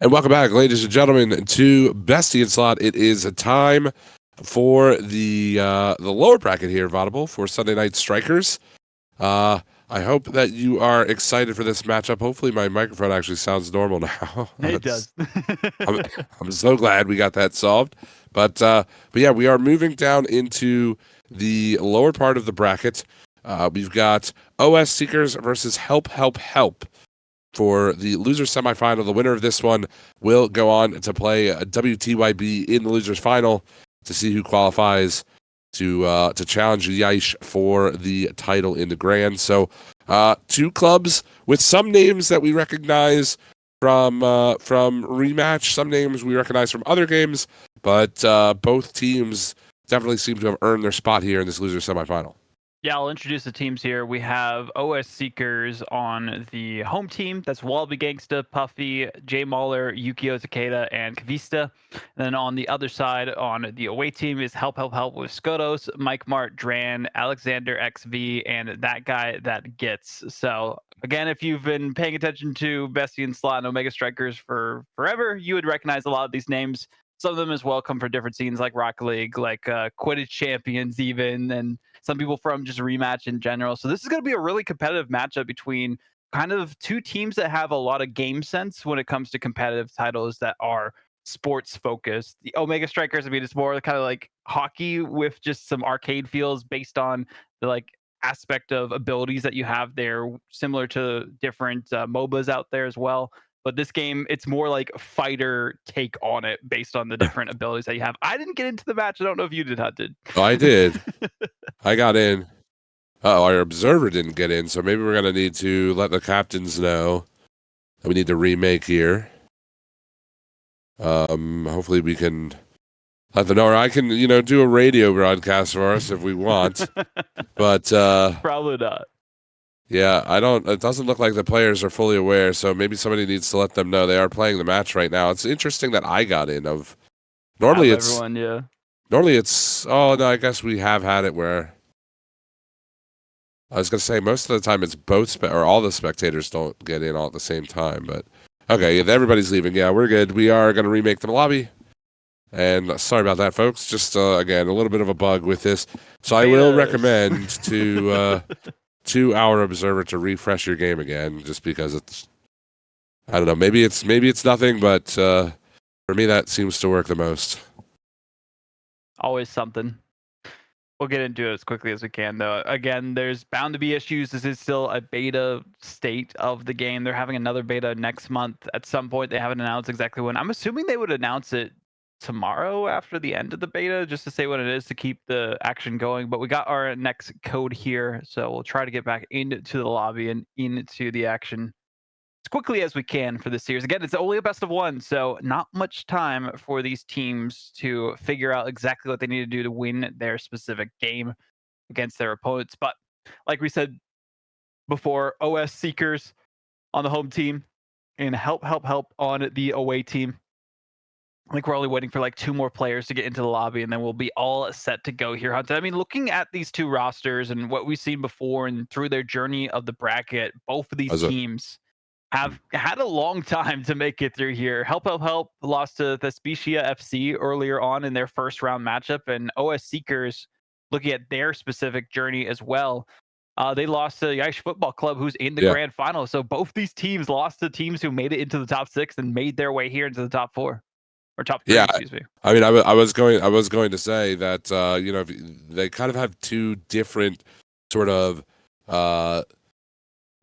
And welcome back, ladies and gentlemen, to Bestie and Slot. It is a time for the lower bracket here, Vaudable, for Sunday Night Strikers. I hope that you are excited for this matchup. Hopefully, my microphone actually sounds normal now. It does. I'm so glad we got that solved. But yeah, we are moving down into the lower part of the bracket. We've got OS Seekers versus Help Help Help. For the loser semifinal, the winner of this one will go on to play a WTYB in the losers final to see who qualifies to challenge Yaish for the title in the grand. So, two clubs with some names that we recognize from Rematch, some names we recognize from other games, but both teams definitely seem to have earned their spot here in this loser semifinal. Yeah, I'll introduce the teams here. We have OS Seekers on the home team. That's Wallaby Gangsta, Puffy, Jay Mauler, Yukio Takeda, and Kavista. And then on the other side, on the away team, is Help Help Help with Skotos, Mike Mart, Dran, Alexander XV, and that guy that gets. So again, if you've been paying attention to Bestie and Slot and Omega Strikers for forever, you would recognize a lot of these names. Some of them as well come from different scenes like Rocket League, like Quidditch Champions even, and some people from just Rematch in general. So this is going to be a really competitive matchup between kind of two teams that have a lot of game sense when it comes to competitive titles that are sports focused. The Omega Strikers, I mean, it's more kind of like hockey with just some arcade feels based on the like aspect of abilities that you have there, similar to different MOBAs out there as well. But this game, it's more like fighter take on it based on the different abilities that you have. I didn't get into the match. I don't know if you did, Hunted. Oh, I did. I got in. Oh, our observer didn't get in, so maybe we're gonna need to let the captains know that we need to remake here. Hopefully we can let them know, or I can, do a radio broadcast for us if we want. But probably not. Yeah, it doesn't look like the players are fully aware, so maybe somebody needs to let them know they are playing the match right now. It's interesting that I got in. Normally everyone, yeah. Normally it's oh no, I guess we have had it where I was gonna say most of the time it's both or all the spectators don't get in all at the same time, but okay, if everybody's leaving, yeah, we're good. We are gonna remake the lobby. And sorry about that, folks. Just again, a little bit of a bug with this. So I will recommend to our observer to refresh your game again, just because it's I don't know, maybe it's nothing, but for me that seems to work the most. Always something. We'll get into it as quickly as we can, though. Again, there's bound to be issues. This is still a beta state of the game. They're having another beta next month. At some point, they haven't announced exactly when. I'm assuming they would announce it tomorrow after the end of the beta, just to say what it is to keep the action going. But we got our next code here, so we'll try to get back into the lobby and into the action as quickly as we can for this series. Again, it's only a best of one, so not much time for these teams to figure out exactly what they need to do to win their specific game against their opponents. But like we said before, OS Seekers on the home team and Help Help Help on the away team. I think we're only waiting for like two more players to get into the lobby, and then we'll be all set to go here, Hunter. I mean, looking at these two rosters and what we've seen before and through their journey of the bracket, both of these teams have had a long time to make it through here. Help Help Help lost to Thespecia FC earlier on in their first round matchup, and OS Seekers, looking at their specific journey as well, they lost to Yaish Football Club, who's in the grand final. So both these teams lost to teams who made it into the top 6 and made their way here into the top 4 or top 3. Excuse me. I mean, I was going to say that they kind of have two different sort of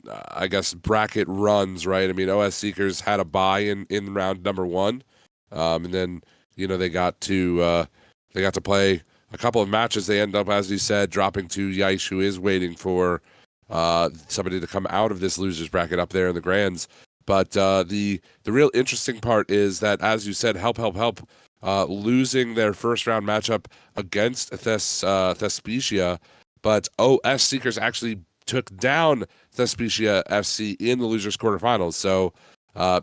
I guess bracket runs, right? I mean, OS Seekers had a bye in round number 1, and then they got to play a couple of matches. They end up, as you said, dropping to Yaish, who is waiting for somebody to come out of this losers bracket up there in the grands. But the real interesting part is that, as you said, Help Help Help losing their first round matchup against Thespecia, but OS Seekers actually took down Thespecia FC in the losers quarterfinals. So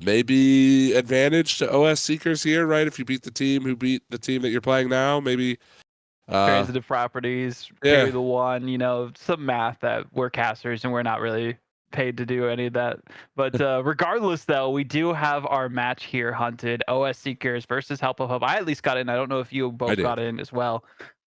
maybe advantage to OS Seekers here, right? If you beat the team who beat the team that you're playing now, maybe transitive properties, carry the one, some math that we're casters and we're not really paid to do any of that. But regardless, though, we do have our match here hunted. OS Seekers versus Help of Hope. I at least got in. I don't know if you I both did. got in as well.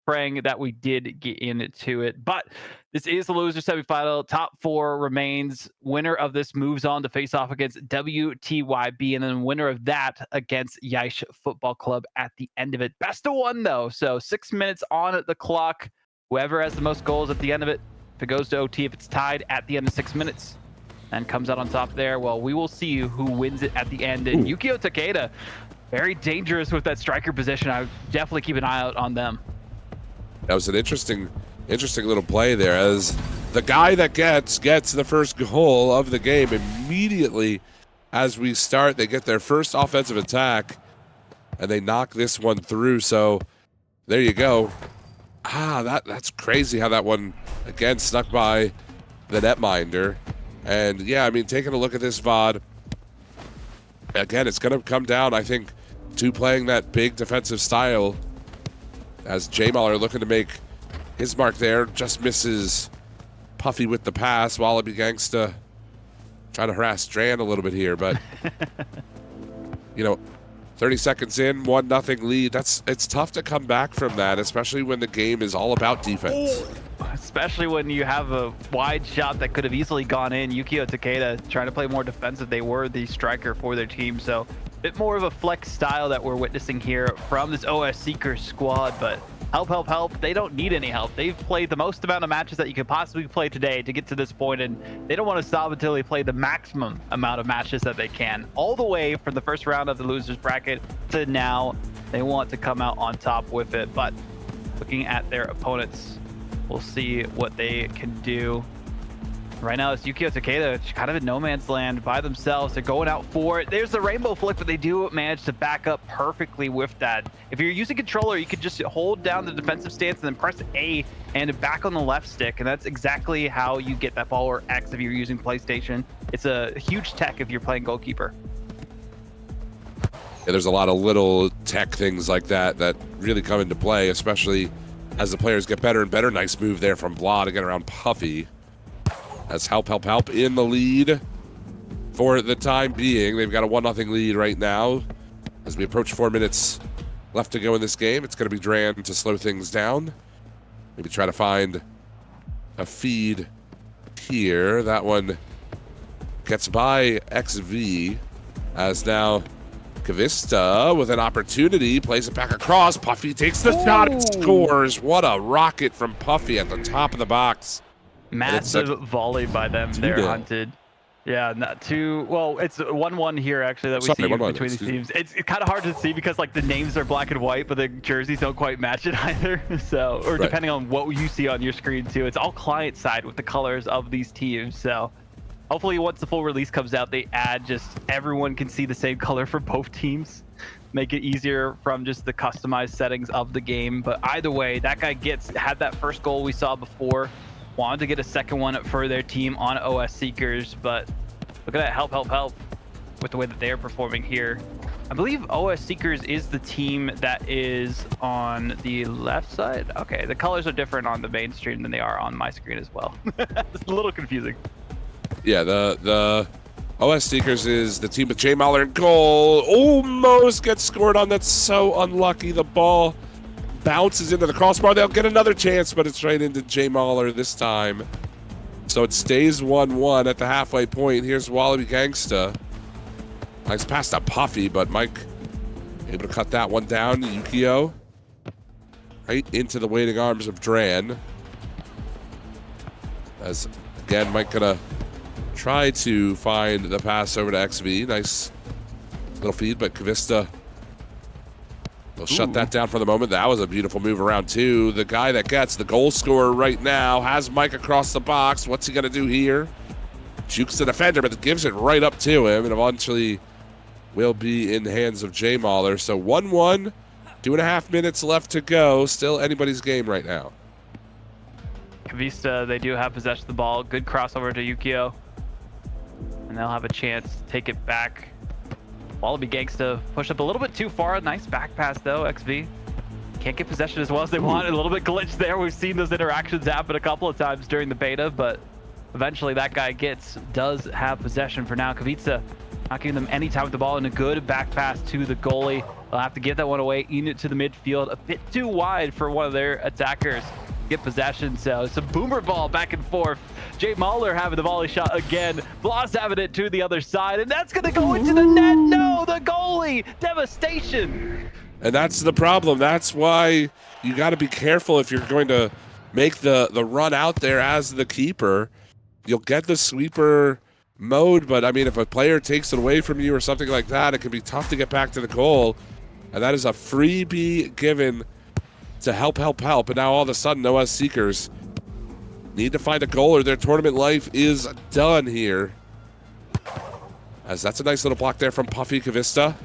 Praying that we did get into it. But this is the loser semifinal. Top 4 remains. Winner of this moves on to face off against WTYB, and then winner of that against Yaish Football Club at the end of it. Best of 1, though. So 6 minutes on the clock. Whoever has the most goals at the end of it, if it goes to OT, if it's tied at the end of 6 minutes and comes out on top there, well, we will see who wins it at the end. And Yukio Takeda, very dangerous with that striker position. I would definitely keep an eye out on them. That was an interesting little play there, as the guy that gets the first goal of the game immediately as we start. They get their first offensive attack, and they knock this one through. So there you go. That's crazy how that one, again, snuck by the netminder. And yeah, I mean, taking a look at this VOD, again, it's going to come down, I think, to playing that big defensive style, as J-Mauler looking to make his mark there. Just misses Puffy with the pass. Wallaby Gangsta trying to harass Dran a little bit here, but you know, 30 seconds in, 1-0 lead. It's tough to come back from that, especially when the game is all about defense. Especially when you have a wide shot that could have easily gone in. Yukio Takeda trying to play more defensive. They were the striker for their team, so a bit more of a flex style that we're witnessing here from this OS Seekers squad. But help, they don't need any help. They've played the most amount of matches that you could possibly play today to get to this point, and they don't want to stop until they play the maximum amount of matches that they can. All the way from the first round of the losers bracket to now, they want to come out on top with it. But looking at their opponents, we'll see what they can do. Right now, it's Yukio Takeda kind of in no man's land by themselves. They're going out for it. There's the rainbow flick, but they do manage to back up perfectly with that. If you're using controller, you could just hold down the defensive stance and then press A and back on the left stick. And that's exactly how you get that ball, or X if you're using PlayStation. It's a huge tech if you're playing goalkeeper. Yeah, there's a lot of little tech things like that that really come into play, especially as the players get better and better. Nice move there from Blah to get around Puffy. That's help in the lead for the time being. They've got a 1-0 lead right now. As we approach 4 minutes left to go in this game, it's going to be Dran to slow things down. Maybe try to find a feed here. That one gets by XV, as now Kavista with an opportunity, plays it back across. Puffy takes the shot and scores. What a rocket from Puffy at the top of the box. Massive volley by them. They're hunted. Yeah, not too well. It's 1-1 here actually that we see between these teams. It's kind of hard to see because like the names are black and white, but the jerseys don't quite match it either. So, or depending on what you see on your screen too, it's all client side with the colors of these teams. So, hopefully once the full release comes out, they add just everyone can see the same color for both teams. Make it easier from just the customized settings of the game. But either way, that guy had that first goal we saw before. Wanted to get a second one for their team on OS Seekers, but look at that help with the way that they're performing here. I believe OS Seekers is the team that is on the left side. Okay, the colors are different on the main stream than they are on my screen as well. It's a little confusing. Yeah, the OS Seekers is the team with J-Mauler in goal. Almost gets scored on. That's so unlucky. The ball bounces into the crossbar. They'll get another chance, but it's right into J-Mauler this time. So it stays 1-1 at the halfway point. Here's Wallaby Gangsta. Nice pass to Puffy, but Mike able to cut that one down. Yukio right into the waiting arms of Dran. As again, Mike gonna try to find the pass over to XV. Nice little feed, but Kavista will shut that down for the moment. That was a beautiful move around too. The guy that gets the goal scorer right now has Mike across the box. What's he gonna do here? Jukes the defender, but gives it right up to him, and eventually will be in the hands of J-Mauler. So 1-1, 2.5 minutes left to go. Still anybody's game right now. Kavista, they do have possession of the ball. Good crossover to Yukio, and they'll have a chance to take it back. Wallaby Gangsta push up a little bit too far. Nice back pass though, XV. Can't get possession as well as they want. A little bit glitched there. We've seen those interactions happen a couple of times during the beta, but Eventually, that guy does have possession for now. Kavitsa not giving them any time with the ball, and a good back pass to the goalie. They'll have to give that one away into the midfield. A bit too wide for one of their attackers. Get possession, so it's a boomer ball back and forth. Jay Mahler having the volley shot again. Bloss having it to the other side, and that's going to go into the net. No, the goalie. Devastation. And that's the problem. That's why you got to be careful if you're going to make the run out there as the keeper. You'll get the sweeper mode, but I mean, if a player takes it away from you or something like that, it can be tough to get back to the goal. And that is a freebie given to help. And now all of a sudden, OS Seekers need to find a goal or their tournament life is done here. As that's a nice little block there from Puffy Kavista.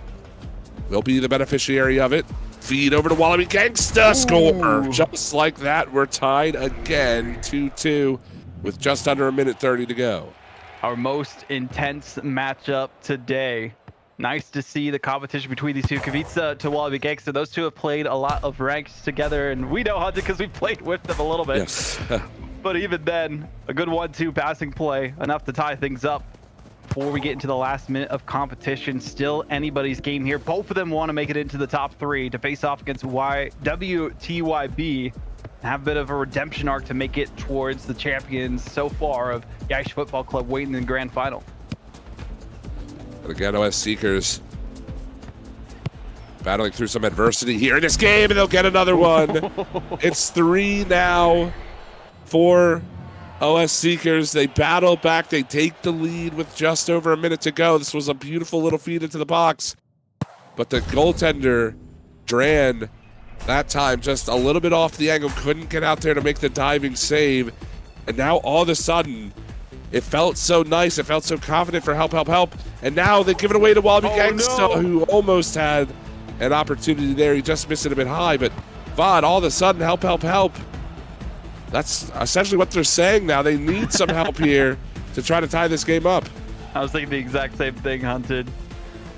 Will be the beneficiary of it. Feed over to Wallaby Gangsta. Score. Just like that, we're tied again, 2-2, with just under 1:30 to go. Our most intense matchup today. Nice to see the competition between these two. Kavitsa to Wallaby Gangsta. Those two have played a lot of ranks together, and we know Hunted because we played with them a little bit. Yes. But even then, a good 1-2 passing play, enough to tie things up before we get into the last minute of competition. Still anybody's game here. Both of them want to make it into the top 3 to face off against WTYB. Have a bit of a redemption arc to make it towards the champions so far of Yaish Football Club waiting in the grand final. And again, OS Seekers battling through some adversity here in this game, and they'll get another one. It's 3 now for OS Seekers. They battle back. They take the lead with just over a minute to go. This was a beautiful little feed into the box. But the goaltender, Dran, that time just a little bit off the angle, couldn't get out there to make the diving save. And now all of a sudden, it felt so nice. It felt so confident for help. And now they give it away to Wallaby Gangsta, who almost had an opportunity there. He just missed it a bit high. But VOD, all of a sudden, help. That's essentially what they're saying now. They need some help here to try to tie this game up. I was thinking the exact same thing, Hunted.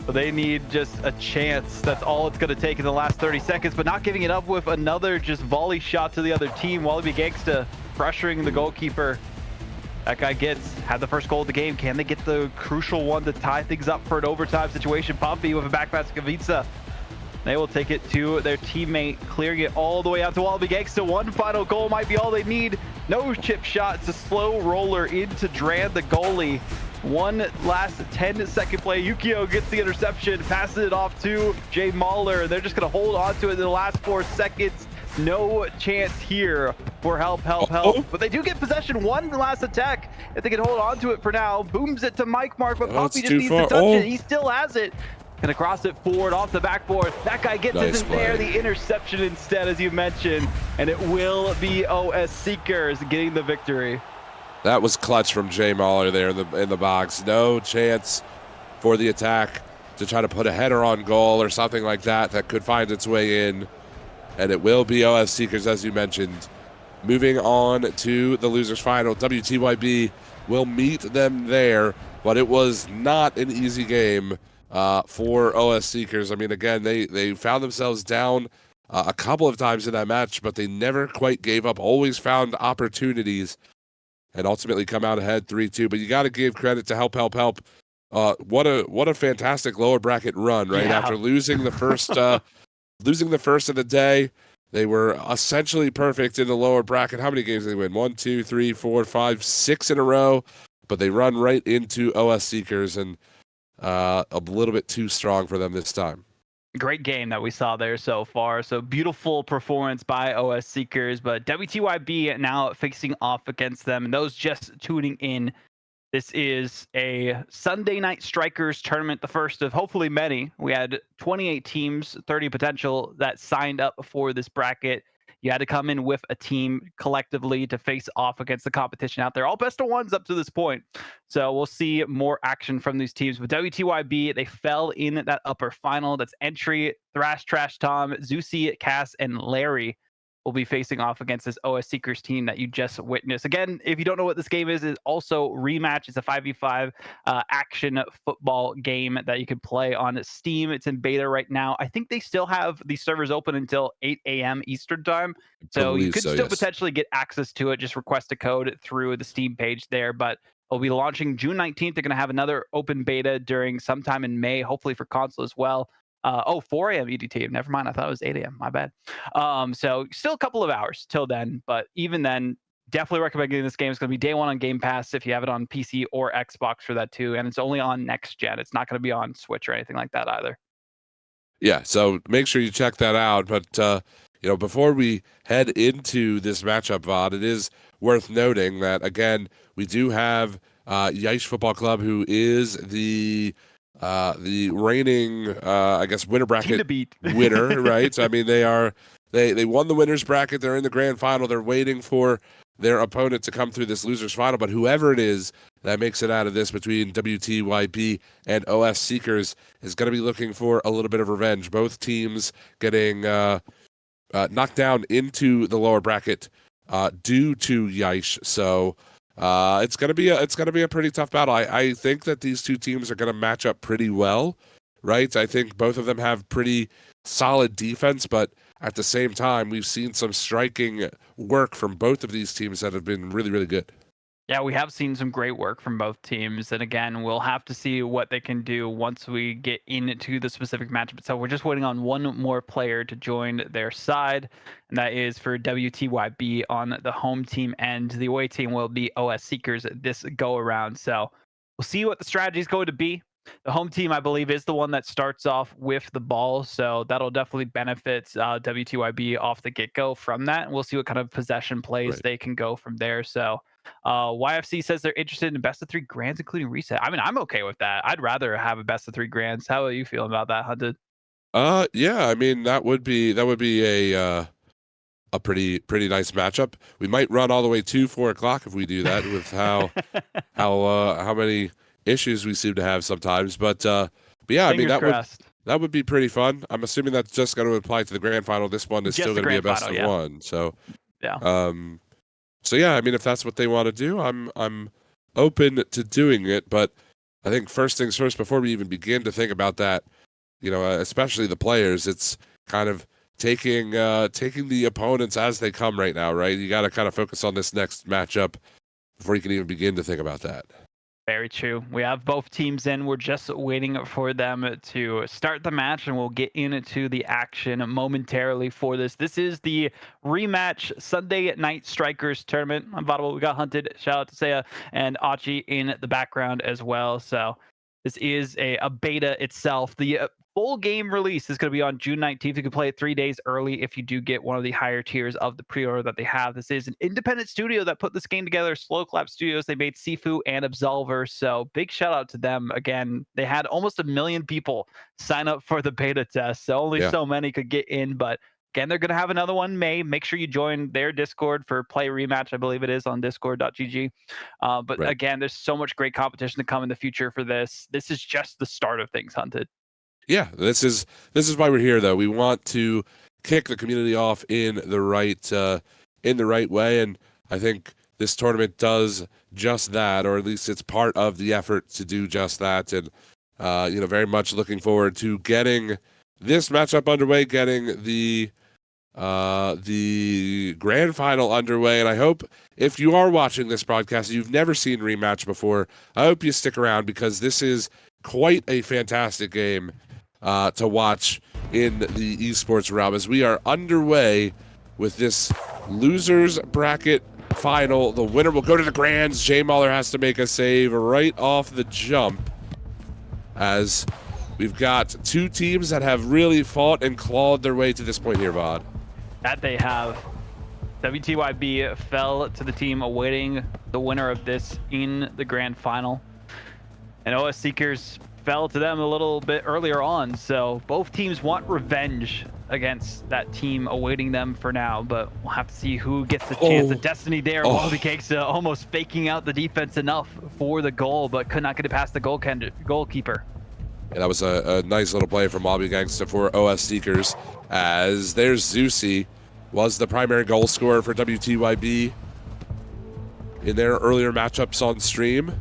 But they need just a chance. That's all it's going to take in the last 30 seconds, but not giving it up with another just volley shot to the other team. Wallaby Gangsta pressuring the goalkeeper. That guy had the first goal of the game. Can they get the crucial one to tie things up for an overtime situation? Puffy with a back pass to Kavitsa. They will take it to their teammate, clearing it all the way out to Wallaby Gangsta. One final goal might be all they need. No chip shot. It's a slow roller into Dran, the goalie. One last 10-second play. Yukio gets the interception, passes it off to Jay Mahler. They're just going to hold on to it in the last 4 seconds. No chance here for help. But they do get possession. One last attack. If they can hold on to it for now. Booms it to Mike Mark, but Poppy just needs to touch it. He still has it. Gonna cross it forward off the backboard. That guy gets it in there. The interception instead, as you mentioned. And it will be OS Seekers getting the victory. That was clutch from Jay Mahler there in the box. No chance for the attack to try to put a header on goal or something like that could find its way in. And it will be OS Seekers, as you mentioned. Moving on to the losers final. WTYB will meet them there, but it was not an easy game for OS Seekers. I mean, again, they found themselves down a couple of times in that match, but they never quite gave up, always found opportunities, and ultimately come out ahead 3-2. But you got to give credit to help. What a fantastic lower bracket run, right? Yeah. After losing the first losing the first of the day, they were essentially perfect in the lower bracket. How many games did they win? 1, 2, 3, 4, 5, 6 in a row. But they run right into OS Seekers, and a little bit too strong for them this time. Great game that we saw there so far. So beautiful performance by OS Seekers, but WTYB now facing off against them. And those just tuning in, this is a Sunday Night Strikers tournament, the first of hopefully many. We had 28 teams, 30 potential that signed up for this bracket. You had to come in with a team collectively to face off against the competition out there. All best of ones up to this point. So we'll see more action from these teams. With WTYB, they fell in that upper final. That's Entry, Thrash, Trash Tom, Zeusy, Cass, and Larry will be facing off against this OS Seekers team that you just witnessed. Again, if you don't know what this game is also Rematch. It's a 5v5 action football game that you can play on Steam. It's in beta right now. I think they still have the servers open until 8 a.m. Eastern time. I So you believe could so, still yes. potentially get access to it. Just request a code through the Steam page there. But it'll be launching June 19th. They're going to have another open beta during sometime in May, hopefully for console as well. 4 a.m. EDT. Never mind. I thought it was 8 a.m. My bad. So still a couple of hours till then. But even then, definitely recommend getting this game. It's going to be day one on Game Pass if you have it on PC or Xbox for that too. And it's only on next gen. It's not going to be on Switch or anything like that either. Yeah, so make sure you check that out. But before we head into this matchup, VOD, it is worth noting that again we do have Yice Football Club, who is the reigning, I guess, winner Team bracket to beat. winner, right? So, I mean, they won the winners bracket. They're in the grand final. They're waiting for their opponent to come through this losers final. But whoever it is that makes it out of this between WTYB and OS Seekers is going to be looking for a little bit of revenge. Both teams getting knocked down into the lower bracket due to Yice. So it's gonna be a pretty tough battle. I think that these two teams are gonna match up pretty well, right? I think both of them have pretty solid defense, but at the same time, we've seen some striking work from both of these teams that have been really, really good. Yeah, we have seen some great work from both teams. And again, we'll have to see what they can do once we get into the specific matchup. So we're just waiting on one more player to join their side, and that is for WTYB on the home team end. The away team will be OS Seekers this go around. So we'll see what the strategy is going to be. The home team, I believe, is the one that starts off with the ball. So that'll definitely benefit WTYB off the get-go from that. And we'll see what kind of possession plays Right. they can go from there. So YFC says they're interested in best of three grands, including reset. I mean, I'm okay with that. I'd rather have a best of three grands. How are you feeling about that, Hunted? Yeah, I mean that would be a pretty nice matchup. We might run all the way to 4 o'clock if we do that with how many issues we seem to have sometimes. But yeah, I mean Fingers crossed. that would be pretty fun. I'm assuming that's just going to apply to the grand final. This one is Just still the going to be a grand best final, of yeah. one. So Yeah. so yeah, I mean if that's what they want to do, I'm open to doing it. But I think first things first, before we even begin to think about that, especially the players, it's kind of taking the opponents as they come right now, right? You got to kind of focus on this next matchup before you can even begin to think about that. Very true. We have both teams in. We're just waiting for them to start the match, and we'll get into the action momentarily for this. This is the rematch Sunday Night Strikers tournament. I'm Vaudible. We got Hunted. Shout out to Saya and Achi in the background as well. So this is a beta itself. The full game release is going to be on June 19th. You can play it 3 days early if you do get one of the higher tiers of the pre-order that they have. This is an independent studio that put this game together, Slow Clap Studios. They made Sifu and Absolver, so big shout out to them. Again, they had almost 1 million people sign up for the beta test, so only Yeah. so many could get in, but again, they're going to have another one in May. Make sure you join their Discord for Play Rematch. I believe it is on discord.gg. But Right. again, there's so much great competition to come in the future for this. This is just the start of things, Hunted. Yeah, this is why we're here, though. We want to kick the community off in the right way, and I think this tournament does just that, or at least it's part of the effort to do just that. And very much looking forward to getting this matchup underway, getting the grand final underway. And I hope if you are watching this broadcast, you've never seen Rematch before, I hope you stick around because this is quite a fantastic game to watch in the esports realm as we are underway with this losers bracket final. The winner will go to the grands. Jay Mahler has to make a save right off the jump as we've got two teams that have really fought and clawed their way to this point here, Vod. That they have. WTYB fell to the team awaiting the winner of this in the grand final. And OS Seekers fell to them a little bit earlier on. So both teams want revenge against that team awaiting them for now. But we'll have to see who gets the chance of destiny there. Wobby Cakes almost faking out the defense enough for the goal, but could not get it past the goalkeeper. Yeah, that was a nice little play from Wobby Gangsta for OS Seekers as there's Zeusy was the primary goal scorer for WTYB in their earlier matchups on stream.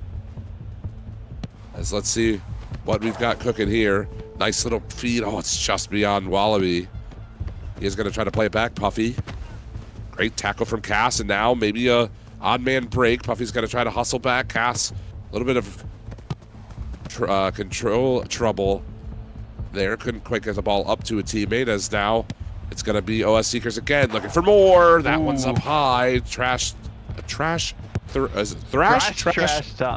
As let's see what we've got cooking here. Nice little feed. Oh, it's just beyond Wallaby. He is going to try to play it back, Puffy. Great tackle from Cass, and now maybe a odd man break. Puffy's going to try to hustle back. Cass, a little bit of control trouble there. Couldn't quite get the ball up to a teammate, as now it's going to be OS Seekers again, looking for more. That one's up high. Thrash Tom.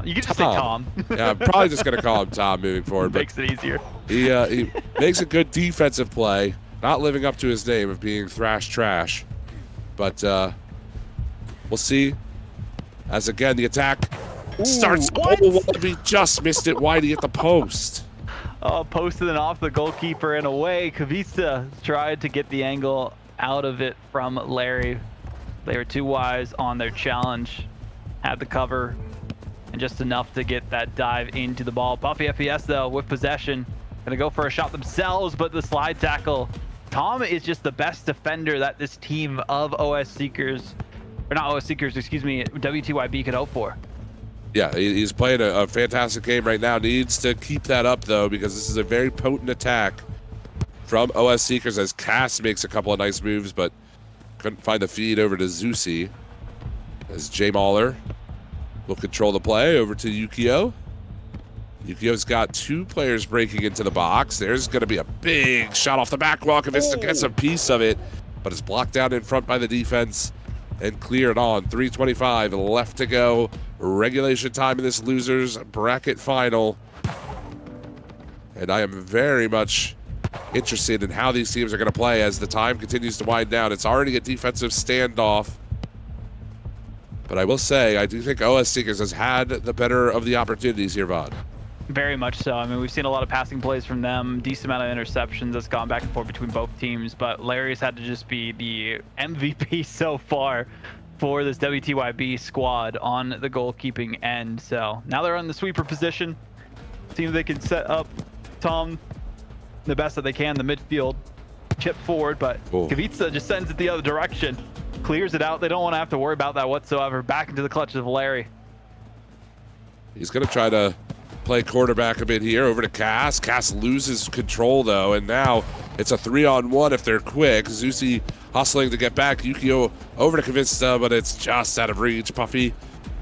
You can just say Tom. Yeah, I'm probably just going to call him Tom moving forward. Makes it easier. He makes a good defensive play, not living up to his name of being Thrash Trash. But we'll see. As again, the attack starts. What? Oh, Wallaby just missed it. Whitey at the post. Posted and off the goalkeeper and away. Kavista tried to get the angle out of it from Larry. They were too wise on their challenge. Had the cover and just enough to get that dive into the ball. Puffy FPS though with possession. Gonna go for a shot themselves, but the slide tackle. Tom is just the best defender that this team of OS Seekers, or not OS Seekers, excuse me, WTYB could hope for. Yeah, he's playing a fantastic game right now. Needs to keep that up, though, because this is a very potent attack from OS Seekers, as Cass makes a couple of nice moves, but couldn't find the feed over to Zeusy. As J Mauler will control the play over to Yukio. Yukio's got two players breaking into the box. There's going to be a big shot off the back wall. Kavista gets a piece of it, but it's blocked down in front by the defense and cleared on. 3:25 left to go. Regulation time in this losers bracket final. And I am very much interested in how these teams are going to play as the time continues to wind down. It's already a defensive standoff. But I will say, I do think OS Seekers has had the better of the opportunities here, VOD. Very much so. I mean, we've seen a lot of passing plays from them, decent amount of interceptions that's gone back and forth between both teams, but Larry's had to just be the MVP so far for this WTYB squad on the goalkeeping end. So now they're on the sweeper position. See if they can set up Tom the best that they can, the midfield, chip forward, but Kavitsa just sends it the other direction, clears it out. They don't want to have to worry about that whatsoever. Back into the clutches of Larry. He's going to try to play quarterback a bit here over to Cass. Cass loses control, though, and now it's a 3-on-1 if they're quick. Zeusy hustling to get back. Yukio over to Kavista, but it's just out of reach. Puffy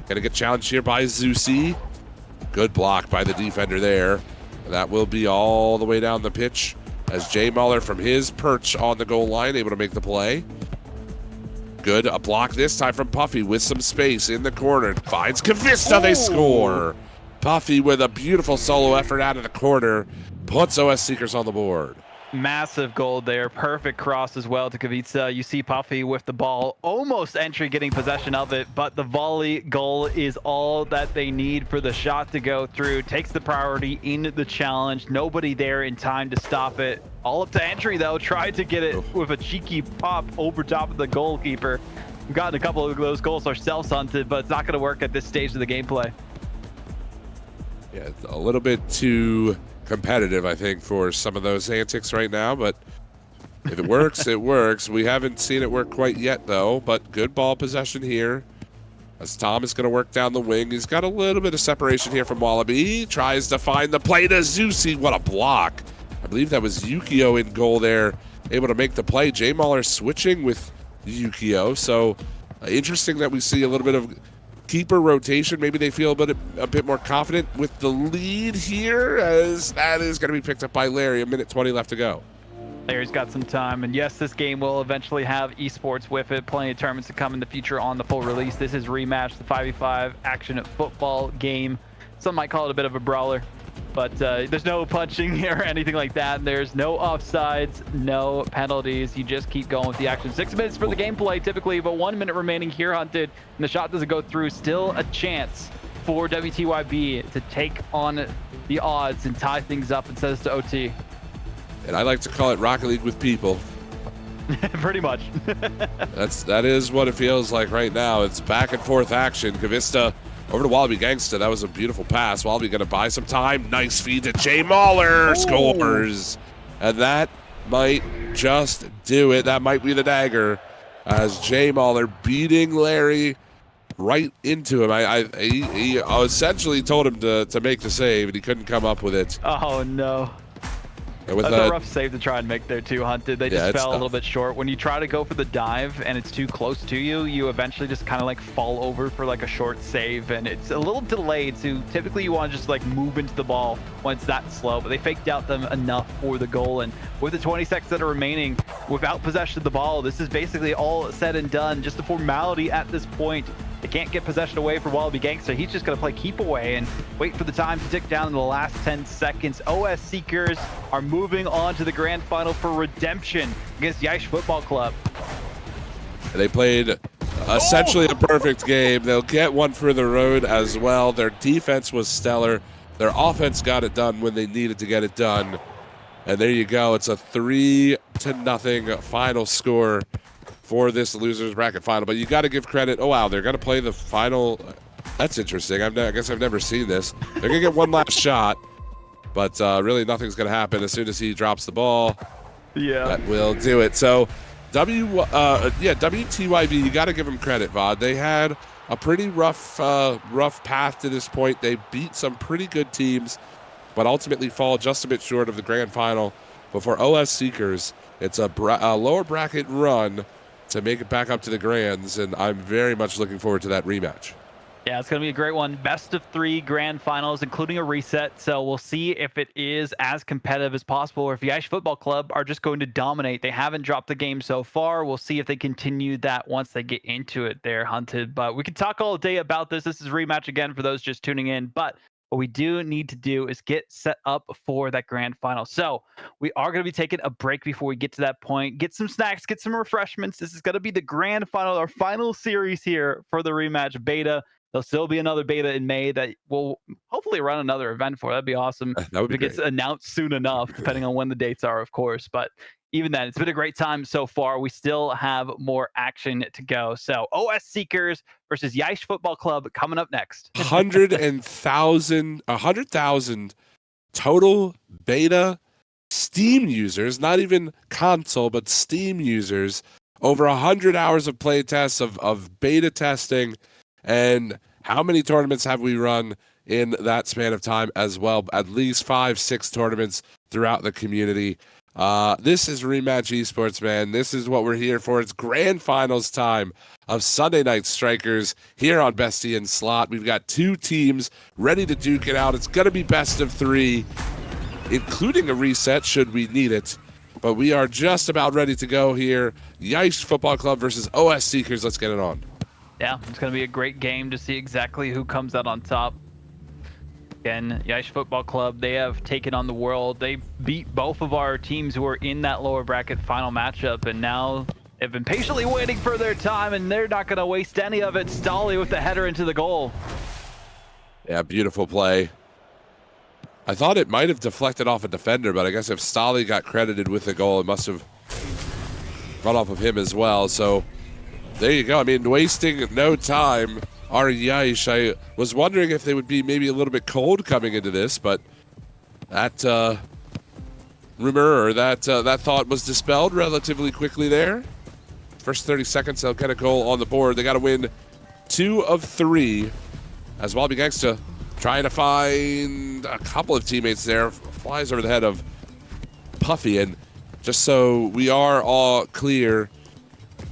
gonna get challenged here by Zeusy. Good block by the defender there. That will be all the way down the pitch as J Mauler from his perch on the goal line able to make the play. Good, a block this time from Puffy with some space in the corner. Finds Kavista, they score. Puffy with a beautiful solo effort out of the corner puts OS Seekers on the board. Massive goal there. Perfect cross as well to Kavitsa. You see Puffy with the ball, almost entry getting possession of it, but the volley goal is all that they need for the shot to go through. Takes the priority in the challenge. Nobody there in time to stop it. All up to entry though. Tried to get it with a cheeky pop over top of the goalkeeper. We've gotten a couple of those goals ourselves hunted, but it's not going to work at this stage of the gameplay. Yeah, it's a little bit too competitive, I think, for some of those antics right now, but if it works, it works. We haven't seen it work quite yet, though, but good ball possession here as Tom is going to work down the wing. He's got a little bit of separation here from Wallaby. He tries to find the play to Zeusy. What a block. I believe that was Yukio in goal there, able to make the play. J Mauler switching with Yukio, so interesting that we see a little bit of keeper rotation. Maybe they feel a bit more confident with the lead here, as that is going to be picked up by Larry. 1:20 left to go. Larry's got some time, and yes, this game will eventually have esports with it. Plenty of tournaments to come in the future on the full release. This is Rematch, the 5v5 action football game. Some might call it a bit of a brawler, but there's no punching or anything like that. There's no offsides, no penalties. You just keep going with the action. 6 minutes for the gameplay typically, but 1 minute remaining here hunted, and the shot doesn't go through. Still a chance for WTYB to take on the odds and tie things up and send us to OT. And I like to call it Rocket League with people. Pretty much. That is what it feels like right now. It's back and forth action. Kavista over to Wallaby Gangsta. That was a beautiful pass. Wallaby going to buy some time. Nice feed to J Mauler. Scores. And that might just do it. That might be the dagger as Jay Mahler beating Larry right into him. He essentially told him to make the save, and he couldn't come up with it. Oh no. And with That's a rough save to try and make there too, Hunted. They just fell a little bit short. When you try to go for the dive and it's too close to you, you eventually just kind of like fall over for like a short save, and it's a little delayed. So typically you want to just like move into the ball when it's that slow, but they faked out them enough for the goal. And with the 20 seconds that are remaining, without possession of the ball, this is basically all said and done. Just a formality at this point. They can't get possession away for Wallaby Gangster. He's just going to play keep away and wait for the time to tick down in the last 10 seconds. OS Seekers are moving on to the grand final for redemption against Yish Football Club. They played essentially a perfect game. They'll get one for the road as well. Their defense was stellar. Their offense got it done when they needed to get it done. And there you go. It's a 3-0 final score for this losers bracket final. But you got to give credit. Oh wow, they're going to play the final. That's interesting. I guess I've never seen this. They're going to get one last shot, but really nothing's going to happen. As soon as he drops the ball, that will do it. So WTYB, you got to give them credit, VOD. They had a pretty rough path to this point. They beat some pretty good teams, but ultimately fall just a bit short of the grand final. But for OS Seekers, it's a lower bracket run to make it back up to the grands, and I'm very much looking forward to that rematch. Yeah, it's going to be a great one. Best of 3 grand finals, including a reset. So we'll see if it is as competitive as possible, or if Yish Football Club are just going to dominate. They haven't dropped the game so far. We'll see if they continue that once they get into it there, Hunted. But we could talk all day about this. This is Rematch again for those just tuning in. But what we do need to do is get set up for that grand final. So we are going to be taking a break before we get to that point. Get some snacks, get some refreshments. This is going to be the grand final, our final series here for the Rematch beta. There'll still be another beta in May that we'll hopefully run another event for. That'd be awesome. That would be if it gets announced soon enough, depending on when the dates are, of course. But even then, it's been a great time so far. We still have more action to go. So OS Seekers versus Yish Football Club coming up next. 100,000 total beta Steam users, not even console, but Steam users. Over 100 hours of play tests of beta testing. And how many tournaments have we run in that span of time as well? At least 5-6 tournaments throughout the community. This is Rematch Esports, man. This is what we're here for. It's grand finals time of Sunday Night Strikers here on Bestie and Slot. We've got 2 teams ready to duke it out. It's going to be best of 3, including a reset should we need it. But we are just about ready to go here. Yish Football Club versus OS Seekers. Let's get it on. Yeah, it's going to be a great game to see exactly who comes out on top. Again, Yish Football Club, they have taken on the world. They beat both of our teams who were in that lower bracket final matchup, and now they've been patiently waiting for their time, and they're not going to waste any of it. Stolly with the header into the goal. Yeah, beautiful play. I thought it might have deflected off a defender, but I guess if Stolly got credited with the goal, it must have run off of him as well. So there you go. I mean, wasting no time. Our Yish, I was wondering if they would be maybe a little bit cold coming into this, but that rumor or that thought was dispelled relatively quickly there. First 30 seconds, they'll get a goal on the board. They got to win 2 of 3 as Wallaby Gangsta trying to find a couple of teammates there. Flies over the head of Puffy, and just so we are all clear,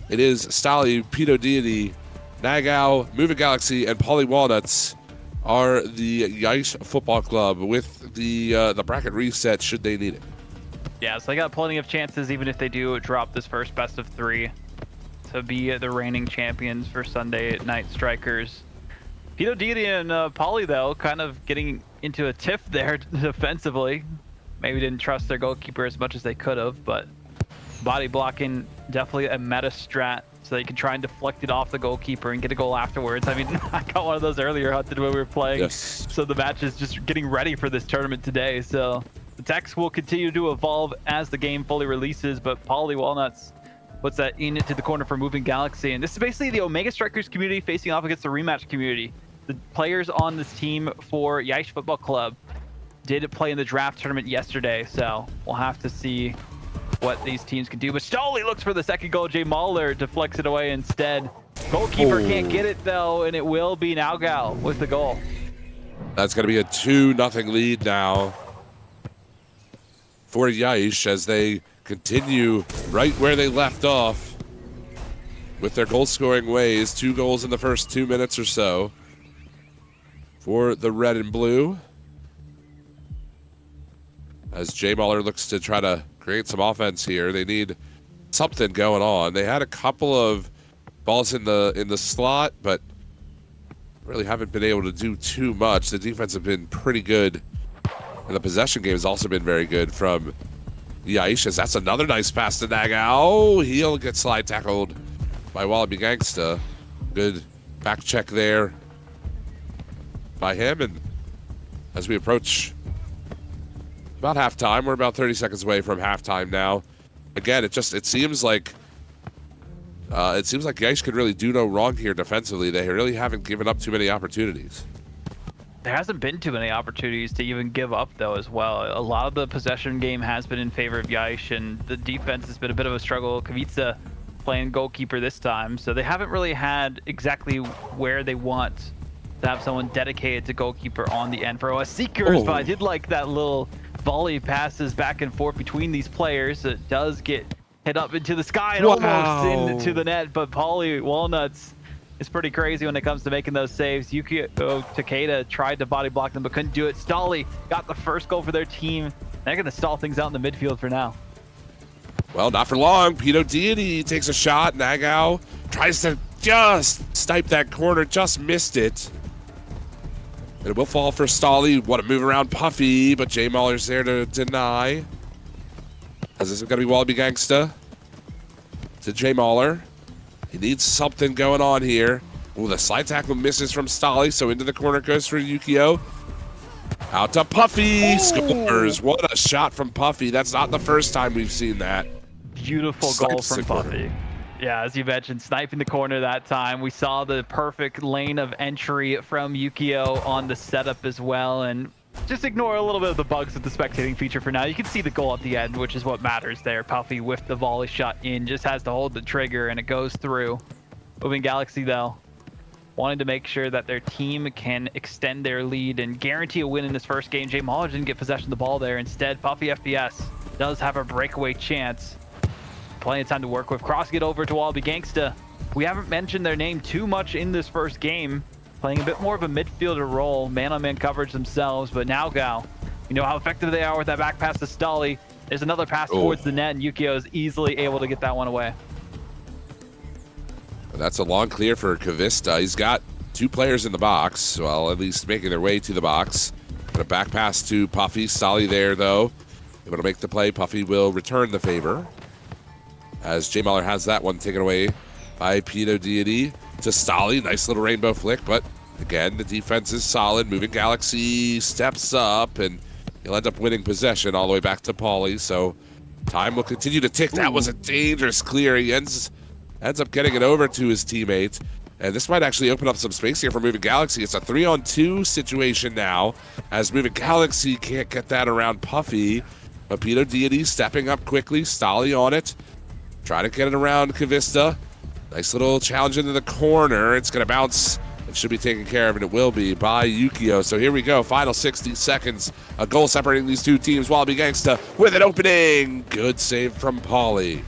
it is Stolly, Pedo Deity, Nagao, Moving Galaxy, and Polly Walnuts are the Yish Football Club with the bracket reset should they need it. Yeah, so they got plenty of chances even if they do drop this first best of 3 to be the reigning champions for Sunday Night Strikers. Pedo Deity and Polly, though, kind of getting into a tiff there defensively. Maybe didn't trust their goalkeeper as much as they could have, but body blocking definitely a meta strat so you can try and deflect it off the goalkeeper and get a goal afterwards. I mean, I got one of those earlier, Hunted, when we were playing. Yes. So the match is just getting ready for this tournament today. So the text will continue to evolve as the game fully releases, but Polly Walnuts puts that into the corner for Moving Galaxy. And this is basically the Omega Strikers community facing off against the Rematch community. The players on this team for Yish Football Club did play in the draft tournament yesterday, so we'll have to see what these teams can do. But Stolly looks for the second goal. Jay Mahler deflects it away instead. Goalkeeper can't get it though, and it will be Naugal with the goal. That's going to be a 2-0 lead now for Yaish as they continue right where they left off with their goal-scoring ways. 2 goals in the first 2 minutes or so for the red and blue, as Jay Mahler looks to try to create some offense here. They need something going on. They had a couple of balls in the slot, but really haven't been able to do too much. The defense have been pretty good, and the possession game has also been very good from Yaishas. That's another nice pass to Nagao. He'll get slide tackled by Wallaby Gangsta. Good back check there by him. And as we approach about halftime, we're about 30 seconds away from halftime now. Again, it seems like Yaish could really do no wrong here defensively. They really haven't given up too many opportunities. There hasn't been too many opportunities to even give up, though, as well. A lot of the possession game has been in favor of Yaish, and the defense has been a bit of a struggle. Kavitsa playing goalkeeper this time, so they haven't really had exactly where they want to have someone dedicated to goalkeeper on the end for OS Seekers. But I did like that little volley passes back and forth between these players. It does get hit up into the sky and almost into the net, but Pauly Walnuts is pretty crazy when it comes to making those saves. Yukio Takeda tried to body block them but couldn't do it. Stolly got the first goal for their team. They're going to stall things out in the midfield for now. Well, not for long. Pito Deity takes a shot. Nagao tries to just snipe that corner, just missed it. And it will fall for Stolly. Want to move around Puffy, but Jay Mahler's there to deny. As this is going to be Wallaby Gangsta to Jay Mahler. He needs something going on here. Oh, the slide tackle misses from Stolly, so into the corner goes for Yukio. Out to Puffy. Scores. What a shot from Puffy. That's not the first time we've seen that. Beautiful goal from Puffy. Yeah, as you mentioned, sniping the corner that time. We saw the perfect lane of entry from Yukio on the setup as well. And just ignore a little bit of the bugs with the spectating feature for now. You can see the goal at the end, which is what matters there. Puffy with the volley shot in, just has to hold the trigger and it goes through. Moving Galaxy, though, wanting to make sure that their team can extend their lead and guarantee a win in this first game. Jay Mahler didn't get possession of the ball there. Instead, Puffy FPS does have a breakaway chance. Plenty of time to work with. Crossing it over to Wallaby Gangsta. We haven't mentioned their name too much in this first game. Playing a bit more of a midfielder role, man-on-man coverage themselves, but now Gal, you know how effective they are with that back pass to Stolly. There's another pass towards the net, and Yukio is easily able to get that one away. That's a long clear for Kavista. He's got 2 players in the box, well, at least making their way to the box. Got a back pass to Puffy. Stolly there, though. Able to make the play. Puffy will return the favor, as Jay Mahler has that one taken away by Pito Deity to Stolly. Nice little rainbow flick, but again, the defense is solid. Moving Galaxy steps up, and he'll end up winning possession all the way back to Pauly. So time will continue to tick. That was a dangerous clear. He ends up getting it over to his teammate. And this might actually open up some space here for Moving Galaxy. It's a 3-on-2 situation now, as Moving Galaxy can't get that around Puffy. But Pito Deity stepping up quickly. Stolly on it. Trying to get it around Kavista. Nice little challenge into the corner. It's going to bounce. It should be taken care of, and it will be by Yukio. So here we go. Final 60 seconds. A goal separating these two teams. Wallaby Gangsta with an opening. Good save from Pauly.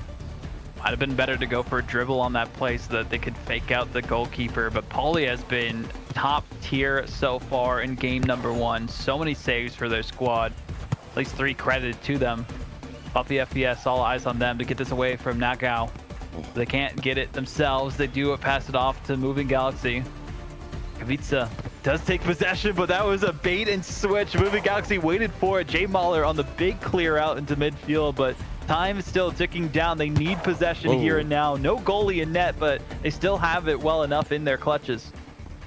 Might have been better to go for a dribble on that play so that they could fake out the goalkeeper. But Pauly has been top tier so far in game number 1. So many saves for their squad. At least 3 credited to them. Puffy FPS, all eyes on them to get this away from Nagao. They can't get it themselves. They do pass it off to Moving Galaxy. Kavitsa does take possession, but that was a bait and switch. Moving Galaxy waited for it. Jay Mahler on the big clear out into midfield, but time is still ticking down. They need possession here and now. No goalie in net, but they still have it well enough in their clutches.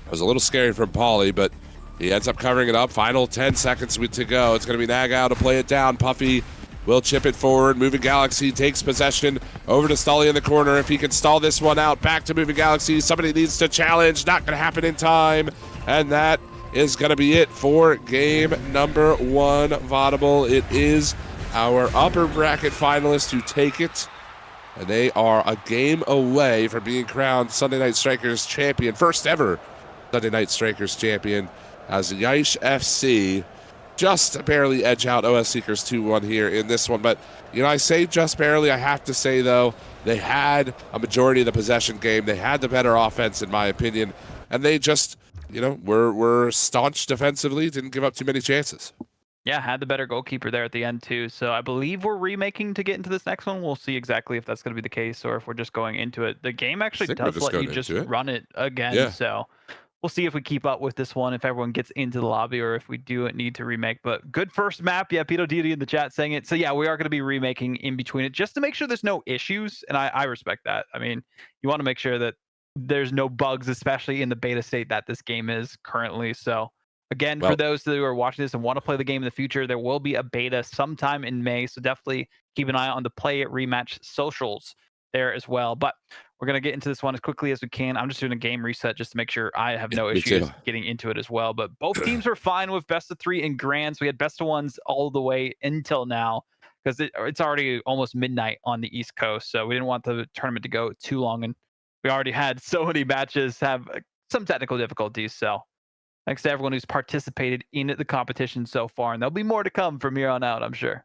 It was a little scary from Pauly, but he ends up covering it up. Final 10 seconds to go. It's going to be Nagao to play it down. Puffy will chip it forward. Moving Galaxy takes possession over to Stolly in the corner. If he can stall this one out, back to Moving Galaxy. Somebody needs to challenge. Not going to happen in time. And that is going to be it for game number 1. VODable. It is our upper bracket finalists who take it. And they are a game away from being crowned Sunday Night Strikers champion, first ever Sunday Night Strikers champion, as Yaish FC just barely edge out OS Seekers 2-1 here in this one. But, you know, I say just barely. I have to say, though, they had a majority of the possession game. They had the better offense, in my opinion. And they just, you know, were staunch defensively, didn't give up too many chances. Yeah, had the better goalkeeper there at the end too. So I believe we're remaking to get into this next one. We'll see exactly if that's going to be the case or if we're just going into it. The game I actually think we're does just let you going just into it. run it again. Yeah. So we'll see if we keep up with this one, if everyone gets into the lobby or if we do need to remake. But good first map. Yeah, Pito Deity in the chat saying it. So yeah, we are going to be remaking in between it just to make sure there's no issues. And I respect that. I mean, you want to make sure that there's no bugs, especially in the beta state that this game is currently. So again, for Well, those who are watching this and want to play the game in the future, there will be a beta sometime in May. So definitely keep an eye on the Play It Rematch socials there as well. But we're going to get into this one as quickly as we can. I'm just doing a game reset just to make sure I have no me too. issues getting into it as well. But both teams were fine with best of 3 and grands. We had best of 1s all the way until now because it's already almost midnight on the East Coast. So we didn't want the tournament to go too long. And we already had so many matches have some technical difficulties. So thanks to everyone who's participated in the competition so far, and there'll be more to come from here on out, I'm sure.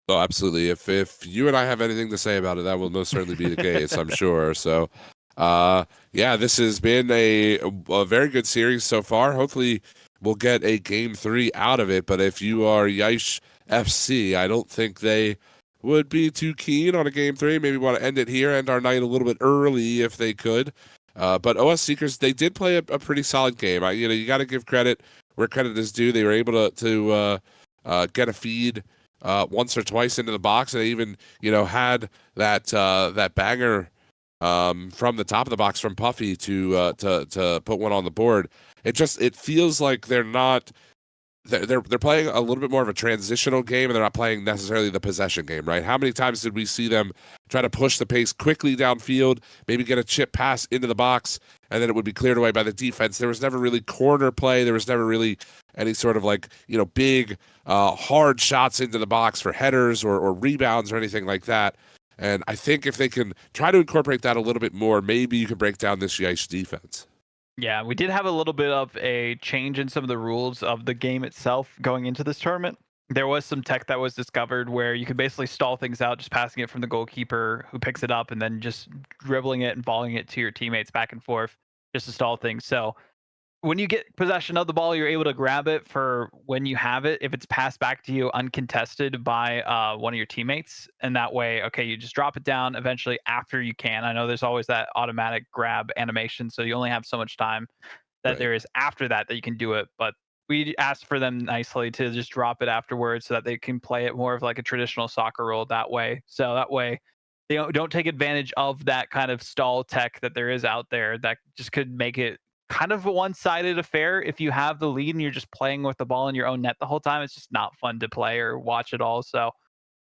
Oh, absolutely. If you and I have anything to say about it, that will most certainly be the case, I'm sure. So, yeah, this has been a very good series so far. Hopefully, we'll get a game 3 out of it. But if you are Yaish FC, I don't think they would be too keen on a game 3. Maybe want to end it here, end our night a little bit early if they could. But OS Seekers, they did play a pretty solid game. You got to give credit where credit is due. They were able to get a feed once or twice into the box, and they even had that banger from the top of the box from Puffy to put one on the board. It feels like they're playing a little bit more of a transitional game, and they're not playing necessarily the possession game, right? How many times did we see them try to push the pace quickly downfield, maybe get a chip pass into the box, and then it would be cleared away by the defense? There was never really corner play. There was never really any sort of big, hard shots into the box for headers or rebounds or anything like that. And I think if they can try to incorporate that a little bit more, maybe you can break down this Yaish defense. Yeah, we did have a little bit of a change in some of the rules of the game itself going into this tournament. There was some tech that was discovered where you could basically stall things out, just passing it from the goalkeeper who picks it up and then just dribbling it and volleying it to your teammates back and forth just to stall things. So when you get possession of the ball, you're able to grab it for when you have it. If it's passed back to you uncontested by one of your teammates, and that way, okay, you just drop it down eventually after you can. I know there's always that automatic grab animation, so you only have so much time that Right. there is after that you can do it. But we asked for them nicely to just drop it afterwards so that they can play it more of like a traditional soccer rule that way. So that way they don't take advantage of that kind of stall tech that there is out there that just could make it kind of a one-sided affair. If you have the lead and you're just playing with the ball in your own net the whole time, it's just not fun to play or watch at all. So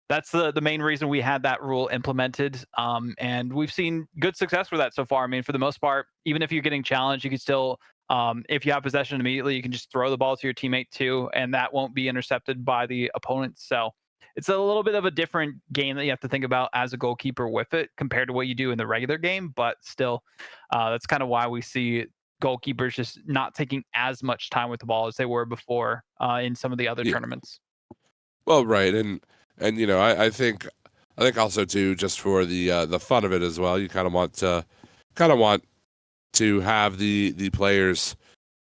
that's the main reason we had that rule implemented. And we've seen good success with that so far. I mean, for the most part, even if you're getting challenged, you can still, if you have possession immediately, you can just throw the ball to your teammate too, and that won't be intercepted by the opponent. So it's a little bit of a different game that you have to think about as a goalkeeper with it compared to what you do in the regular game. But still, that's kind of why we see goalkeepers just not taking as much time with the ball as they were before in some of the other Yeah. tournaments. Well, right, and I think also too, just for the fun of it as well, you kind of want to have the players,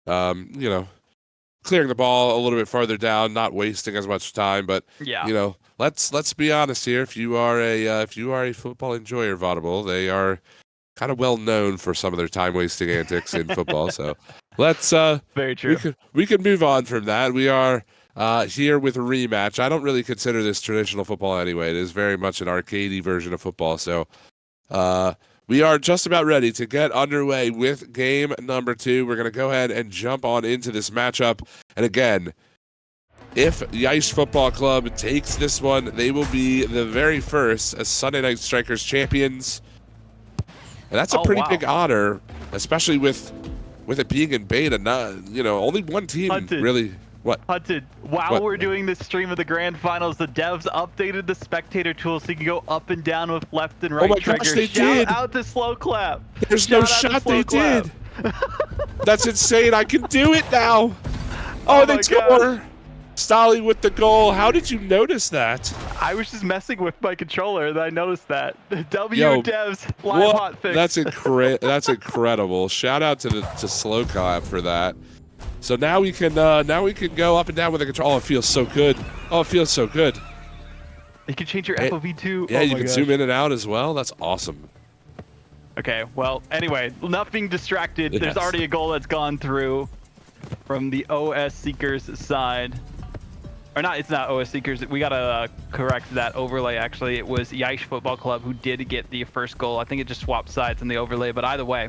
clearing the ball a little bit farther down, not wasting as much time. But Yeah. Let's be honest here. If you are a football enjoyer, Vaudable, they are kind of well known for some of their time wasting antics in football. So let's Very true. we can move on from that. We are here with a rematch. I don't really consider this traditional football anyway. It is very much an arcadey version of football. So we are just about ready to get underway with game number 2. We're going to go ahead and jump on into this matchup. And again, if Yaish Football Club takes this one, they will be the very first as Sunday Night Strikers champions. And that's a pretty big honor, especially with it being in beta. Not, only one team Hunted. really. What? Hunted, while What? we're doing this stream of the grand finals, the devs updated the spectator tool so you can go up and down with left and right Oh my trigger. gosh, they Shout did. out to Slow Clap. There's no Shout out to shot Slow they Clap. did. That's insane. I can do it now. Oh they my score. Stolly with the goal. How did you notice that? I was just messing with my controller and I noticed that. W Yo, devs live what? hot fix. That's incredible. Shout out to Slow Clap for that. So now we can go up and down with the control. Oh, it feels so good. Oh, it feels so good. You can change your FOV too. Yeah, oh you can zoom in and out as well. That's awesome. Okay, well, anyway, enough being distracted. Yes. There's already a goal that's gone through from the OS Seekers side. Or not, it's not OS Seekers. We gotta correct that overlay, actually. It was Yaish Football Club who did get the first goal. I think it just swapped sides in the overlay, but either way,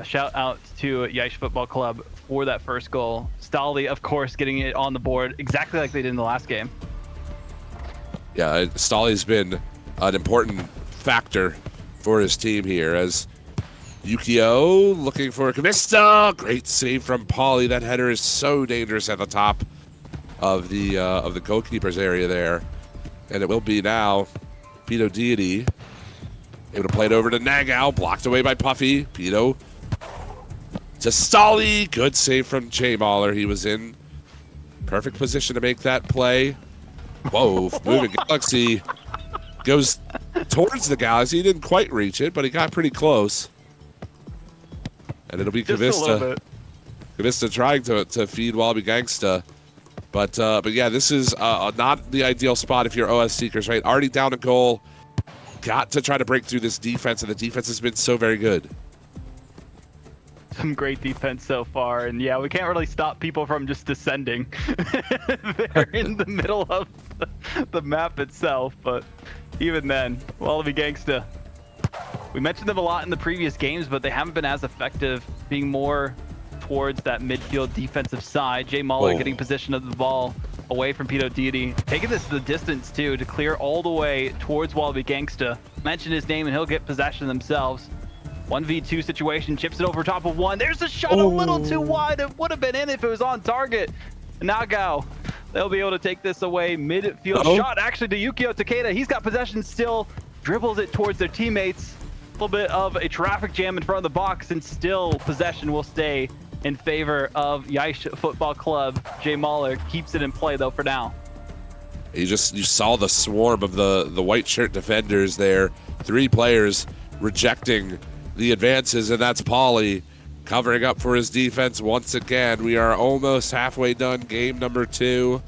shout out to Yaish Football Club for that first goal. Stolly, of course, getting it on the board exactly like they did in the last game. Yeah, Stolly's been an important factor for his team here as Yukio looking for Kavista. Great save from Pauly. That header is so dangerous at the top of the goalkeeper's area there. And it will be now Pito Deity able to play it over to Nagao, blocked away by Puffy. Pito to Stolly. Good save from Jay Mahler. He was in perfect position to make that play. Whoa, moving Galaxy goes towards the Galaxy. He didn't quite reach it, but he got pretty close. And it'll be Kavista. Kavista trying to feed Wallaby Gangsta. But yeah, this is not the ideal spot if you're OS Seekers, right? Already down a goal. Got to try to break through this defense, and the defense has been so very good. Some great defense so far, and yeah, we can't really stop people from just descending. They're in the middle of the map itself, but even then, Wallaby Gangsta. We mentioned them a lot in the previous games, but they haven't been as effective, being more towards that midfield defensive side. Jay Mahler getting possession of the ball away from Pito Deity, taking this to the distance too to clear all the way towards Wallaby Gangsta. Mention his name and he'll get possession themselves. 1v2 situation, chips it over top of one. There's a shot a little too wide. It would have been in if it was on target. Nagao, they'll be able to take this away. Midfield shot actually to Yukio Takeda. He's got possession still, dribbles it towards their teammates. A little bit of a traffic jam in front of the box, and still possession will stay in favor of Yaish Football Club. Jay Mahler keeps it in play though for now. You saw the swarm of the white shirt defenders there. 3 players rejecting the advances, and that's Pauly covering up for his defense once again. We are almost halfway done game number 2.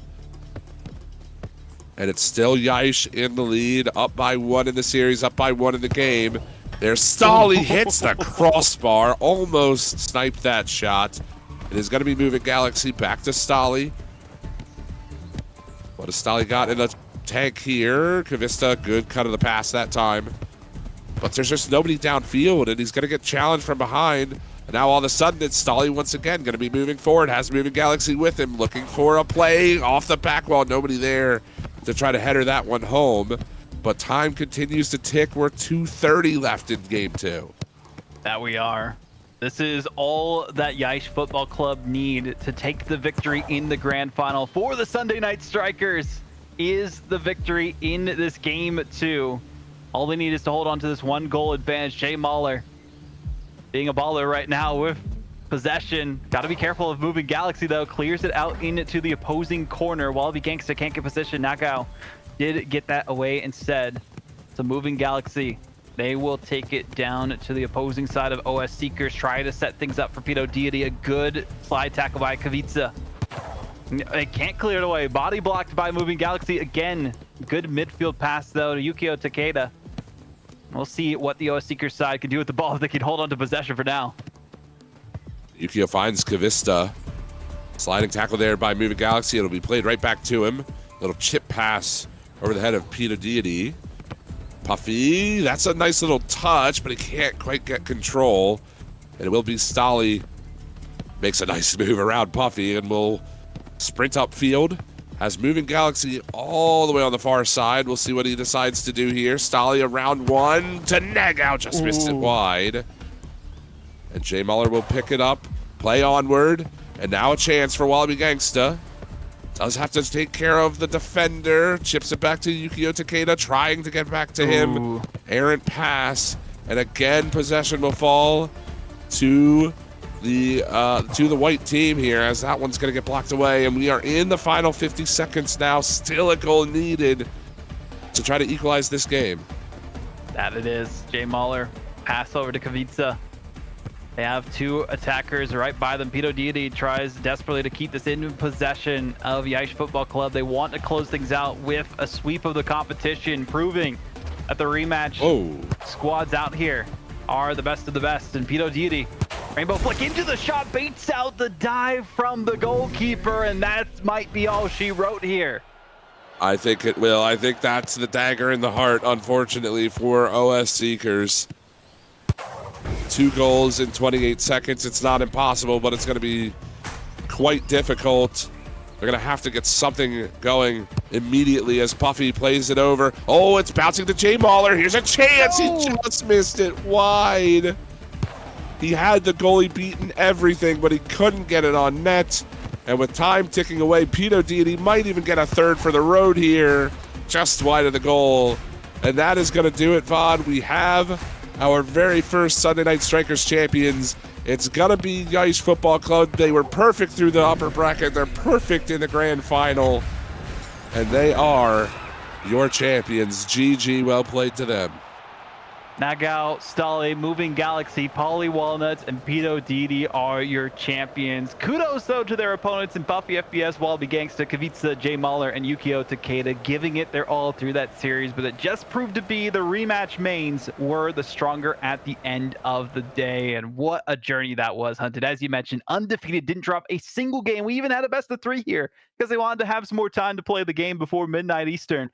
And it's still Yaish in the lead, up by 1 in the series, up by 1 in the game. There's Stolly hits the crossbar, almost sniped that shot. It is going to be moving Galaxy back to Stolly. What has Stolly got in the tank here? Kavista, good cut of the pass that time. But there's just nobody downfield, and he's going to get challenged from behind. And now all of a sudden, it's Stolly once again going to be moving forward, has moving Galaxy with him, looking for a play off the back wall. Nobody there to try to header that one home. But time continues to tick. We're 2:30 left in game 2. That we are. This is all that Yaish Football Club need to take the victory in the grand final for the Sunday Night Strikers. Is the victory in this game 2. All they need is to hold on to this 1 goal advantage. Jay Mahler being a baller right now with possession. Got to be careful of moving Galaxy though. Clears it out into the opposing corner. Wallaby Gangsta can't get position. Nagao did get that away instead. So moving Galaxy, they will take it down to the opposing side of OS Seekers. Try to set things up for Pito Deity. A good slide tackle by Kavitsa. They can't clear it away. Body blocked by moving Galaxy again. Good midfield pass though to Yukio Takeda. We'll see what the OS Seekers side can do with the ball if they can hold on to possession for now. Yukio finds Kavista. Sliding tackle there by moving Galaxy. It'll be played right back to him. Little chip pass over the head of Pito Deity. Puffy, that's a nice little touch, but he can't quite get control. And it will be Stolly. Makes a nice move around Puffy and will sprint upfield. Has moving Galaxy all the way on the far side. We'll see what he decides to do here. Stolly around 1 to Nagao, just missed it wide. And Jay Mahler will pick it up, play onward, And now a chance for Wallaby Gangsta. Does have to take care of the defender. Chips it back to Yukio Takeda, trying to get back to him. Ooh. Errant pass. And again, possession will fall to the white team here, as that one's going to get blocked away. And we are in the final 50 seconds now. Still a goal needed to try to equalize this game. That it is. Jay Mahler, pass over to Kavica. They have two attackers right by them. Pito Deity tries desperately to keep this in possession of Yaish Football Club. They want to close things out with a sweep of the competition, proving that the rematch squads out here are the best of the best. And Pito Deity, rainbow flick into the shot, baits out the dive from the goalkeeper, and that might be all she wrote here. I think it will. I think that's the dagger in the heart, unfortunately, for OS Seekers. 2 goals in 28 seconds. It's not impossible, but it's going to be quite difficult. They're going to have to get something going immediately as Puffy plays it over. Oh, it's bouncing to Jay Mahler. Here's a chance. He just missed it wide. He had the goalie beaten everything, but he couldn't get it on net. And with time ticking away, Pito Deity might even get a third for the road here, just wide of the goal. And that is going to do it, VOD. We have our very first Sunday Night Strikers champions. It's going to be Yaish Football Club. They were perfect through the upper bracket. They're perfect in the grand final. And they are your champions. GG, well played to them. Nagao, Stale, Moving Galaxy, Polly Walnuts, and Pito Deity are your champions. Kudos, though, to their opponents in Buffy FBS, Wallaby Gangsta, Kavica, Jay Mahler, and Yukio Takeda, giving it their all through that series, but it just proved to be the rematch mains were the stronger at the end of the day. And what a journey that was, Hunted. As you mentioned, undefeated, didn't drop a single game. We even had a best of 3 here because they wanted to have some more time to play the game before midnight Eastern.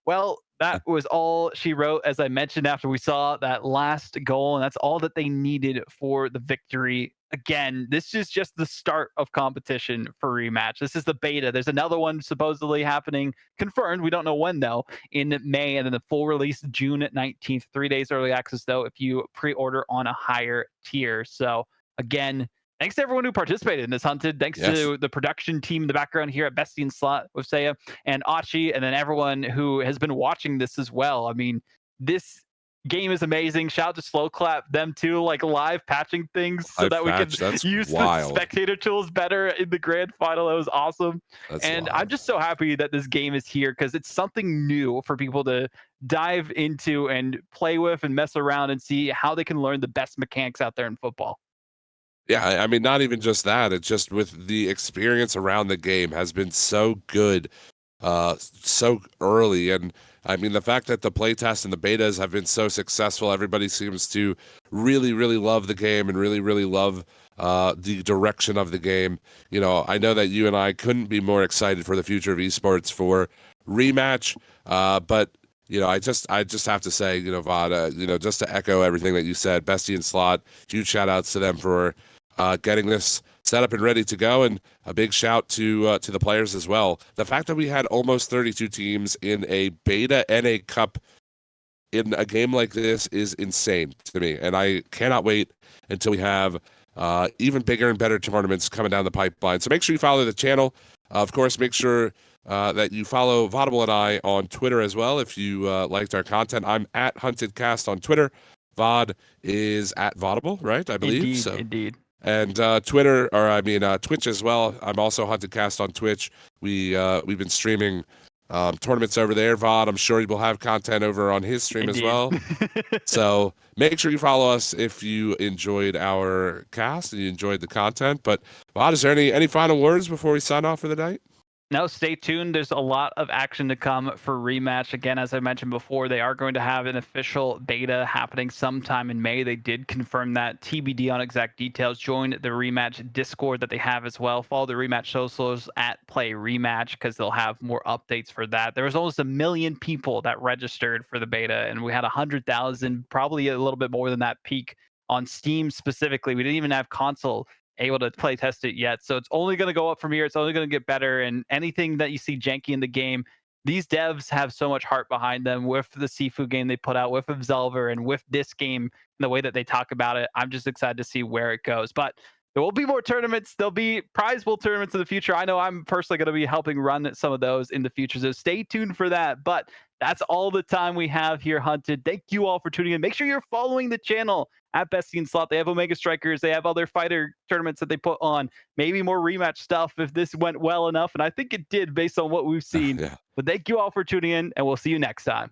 Well, that was all she wrote, as I mentioned, after we saw that last goal, and that's all that they needed for the victory. Again, this is just the start of competition for Rematch. This is the beta. There's another one supposedly happening, confirmed. We don't know when, though, in May, and then the full release June 19th. 3 days early access, though, if you pre-order on a higher tier. So, again, thanks to everyone who participated in this, Hunted. Thanks to the production team in the background here at Bestie and Slot with Saya and Achi, and then everyone who has been watching this as well. I mean, this game is amazing. Shout out to Slow Clap, them too, like live patching things so that we can use the spectator tools better in the grand final. That was awesome. And I'm just so happy that this game is here because it's something new for people to dive into and play with and mess around and see how they can learn the best mechanics out there in football. Yeah, I mean, not even just that. It's just with the experience around the game has been so good, so early. And I mean, the fact that the playtests and the betas have been so successful, everybody seems to really, really love the game and really, really love the direction of the game. You know, I know that you and I couldn't be more excited for the future of esports for Rematch, but you know, I just have to say, you know, VOD, you know, just to echo everything that you said, Bestie and Slot, huge shout outs to them for getting this set up and ready to go, and a big shout to the players as well. The fact that we had almost 32 teams in a beta and a cup in a game like this is insane to me, and I cannot wait until we have even bigger and better tournaments coming down the pipeline. So make sure you follow the channel. Of course, make sure that you follow Vodable and I on Twitter as well if you liked our content. I'm at HuntedCast on Twitter. VOD is at Vodable, right? I believe. Indeed. And Twitter, or I mean Twitch as well. I'm also HuntedCast on Twitch. We've been streaming tournaments over there. VOD, I'm sure he will have content over on his stream as well. So make sure you follow us if you enjoyed our cast and you enjoyed the content. But VOD, is there any final words before we sign off for the night? No, stay tuned. There's a lot of action to come for Rematch. Again, as I mentioned before, they are going to have an official beta happening sometime in May. They did confirm that. TBD on exact details. Join the Rematch Discord that they have as well. Follow the Rematch socials at Play Rematch because they'll have more updates for that. There was almost 1 million people that registered for the beta, and we had 100,000, probably a little bit more than that peak on Steam specifically. We didn't even have console able to play test it yet, so it's only going to go up from here. It's only going to get better, and anything that you see janky in the game, these devs have so much heart behind them with the Sifu game they put out, with Absolver, and with this game and the way that they talk about it. I'm just excited to see where it goes. But There will be more tournaments. There'll be prize pool tournaments in the future. I know I'm personally going to be helping run some of those in the future, so stay tuned for that. But that's all the time we have here, Hunted. Thank you all for tuning in. Make sure you're following the channel at Bestie and Slot. They have Omega Strikers. They have other fighter tournaments that they put on. Maybe more rematch stuff if this went well enough, and I think it did based on what we've seen. Yeah. But thank you all for tuning in, and we'll see you next time.